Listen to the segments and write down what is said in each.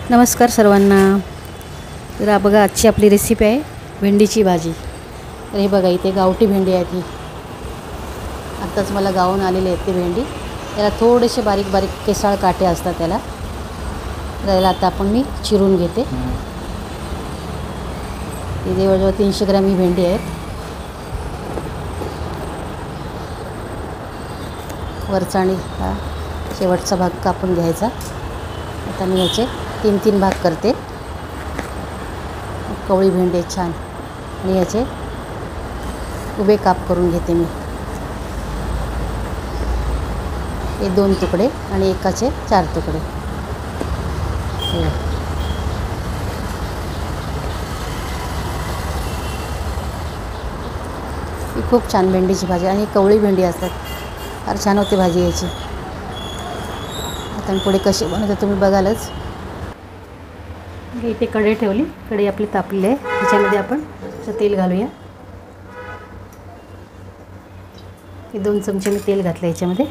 नमस्कार सर्वांना। तर बघा आजची आपली रेसिपी आहे भेंडीची भाजी। तर हे बघा इथे गावठी भेंडी आहे ती आत्ताच मला गावून आलेली आहे ती भेंडी। त्याला थोडेसे बारीक बारीक केसाळ काटे असतात त्याला। त्याला आता आपण मी चिरून घेते। ही जवळजवळ 300 ग्रॅम ही भेंडी आहे। वरचा आणि हा शेवटचा भाग कापून घ्यायचा। आता मी याचे 3 भाग करते। कवळी भेंडी छान आणि याचे उभे काप करून घेते मी। हे 2 तुकडे आणि एकाचे 4 तुकडे। ही खूप छान भेंडीची भाजी आणि कवळी भेंडी असतात, फार छान होते भाजी याची। आता पुढे कशी बनवते तुम्ही बघालच। इथे कढई ठेवली, कढई आपली तापलेली आहे। त्याच्यामध्ये आपण तेल घालूया। हे 2 चमचे मी तेल घातलं याच्यामध्ये।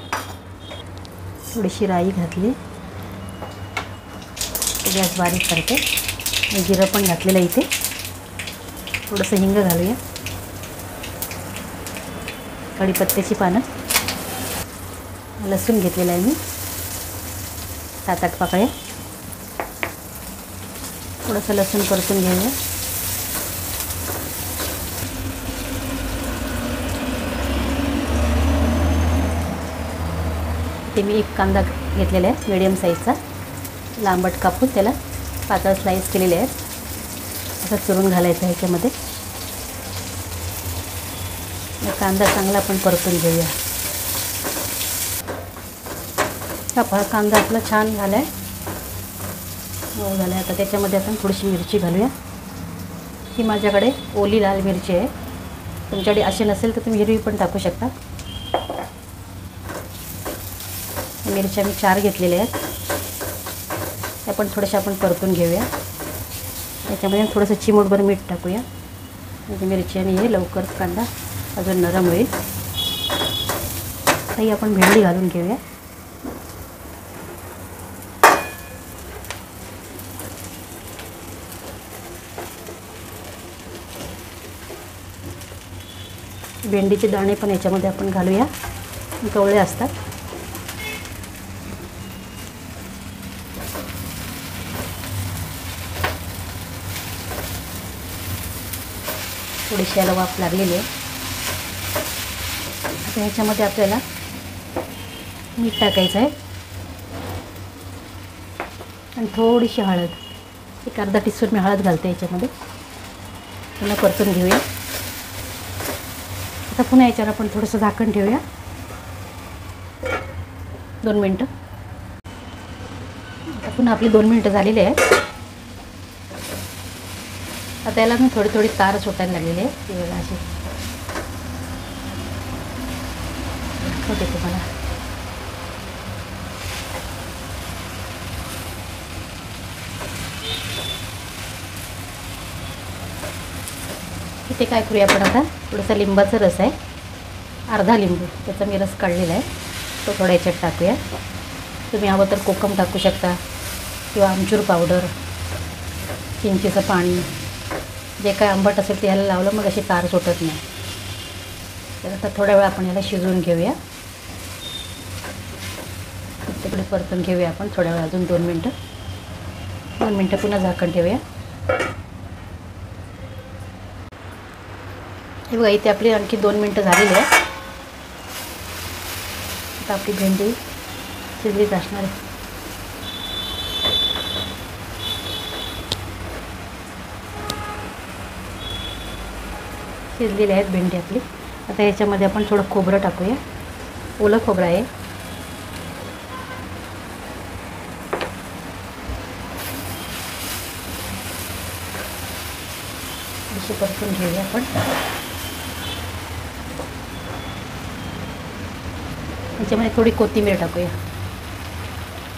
थोडीशी राई घातली, गॅस बारीक करते। आणि जिरं पण घातलेलं इथे। थोडंसं हिंग घालूया। कढीपत्त्याची पानं, लसूण घेतलेला आहे मी 7-8 पाकळ्या। थोडंसं लसूण परतून घेऊया। ते मी 1 कांदा घेतलेला आहे मीडियम साईजचा, लांबट कापून त्याला पातळ स्लाइस केलेले आहेत। असं चुरून घालायचं ह्याच्यामध्ये। कांदा चांगला आपण परतून घेऊया। हा कांदा आपला छान झाला आहे, झालं आहे। आता त्याच्यामध्ये आपण थोडीशी मिरची घालूया। ही माझ्याकडे ओली लाल मिरची आहे, तुमच्याकडे अशी नसेल तर तुम्ही हिरवी पण टाकू शकता। मिरच्या मी 4 घेतलेल्या आहेत, त्या पण थोड्याशा आपण परतून घेऊया। त्याच्यामध्ये थोडंसं चिमूटभर मीठ टाकूया, म्हणजे मिरची आणि हे लवकर कांदा अजून नरम होईल। ही आपण भेंडी घालून घेऊया। भेंडीचे दाणे पण याच्यामध्ये आपण घालूया, कवळे असतात। थोडीशी याला वाफ लागलेली आहे। आता ह्याच्यामध्ये आपल्याला मीठ टाकायचं आहे आणि थोडीशी हळद, 1 अर्धा टीस्पून मी हळद घालते याच्यामध्ये। त्याला परतून घेऊया। आता पुन्हा याच्यावर आपण थोडंसं झाकण ठेवूया 2 मिनटं। आता पुन्हा आपली 2 मिनटं झालेली आहे। आता याला मी थोडी तार सुटायला लागलेली आहे, ती बघा अशी होते तुम्हाला। इथे काय करूया आपण आता, थोडासा लिंबाचा रस आहे, अर्धा लिंबू त्याचा मी रस काढलेला आहे, तो थोडा याच्यात टाकूया। तुम्ही हवं तर कोकम टाकू शकता किंवा आमचूर पावडर, चिंचेचं पाणी, जे काय आंबट असेल ते ह्याला लावलं मग अशी तार सुटत नाही। तर आता थोड्या वेळ आपण याला शिजवून घेऊया। तिकडे परतून घेऊया आपण थोड्या वेळ, अजून 2 मिनटं। 2 मिनटं पुन्हा झाकण ठेवूया। हे बघा इथे आपली आणखी 2 मिनटं झालेली आहे। आता आपली भेंडी शिजलीच असणार आहे। शिजलेली आहेत भेंडी आपली। आता याच्यामध्ये आपण थोडं खोबरं टाकूया, ओलं खोबरं आहे। अशी परतून घेऊया आपण। याच्यामध्ये थोडी कोथिंबीर टाकूया।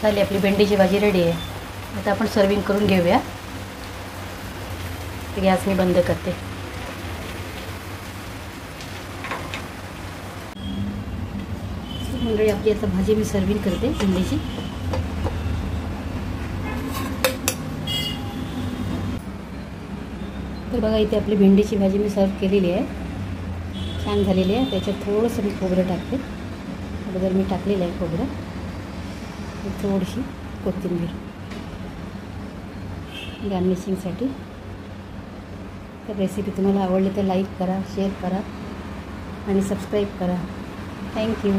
झाली आपली भेंडीची भाजी रेडी आहे। आता आपण सर्विंग करून घेऊया। गॅस मी बंद करते। मंडळी आपली आता भाजी मी सर्विंग करते भेंडीची। तर बघा इथे आपली भेंडीची भाजी मी सर्व केलेली आहे, छान झालेली आहे. त्याच्यात थोडंसं मी खोबरं टाकते. अगोदर मी टाकलेलं आहे खोबरं, थोडीशी कोथिंबीर गार्निशिंगसाठी. तर रेसिपी तुम्हाला आवडली तर लाईक करा, शेअर करा आणि सबस्क्राईब करा. थँक्यू.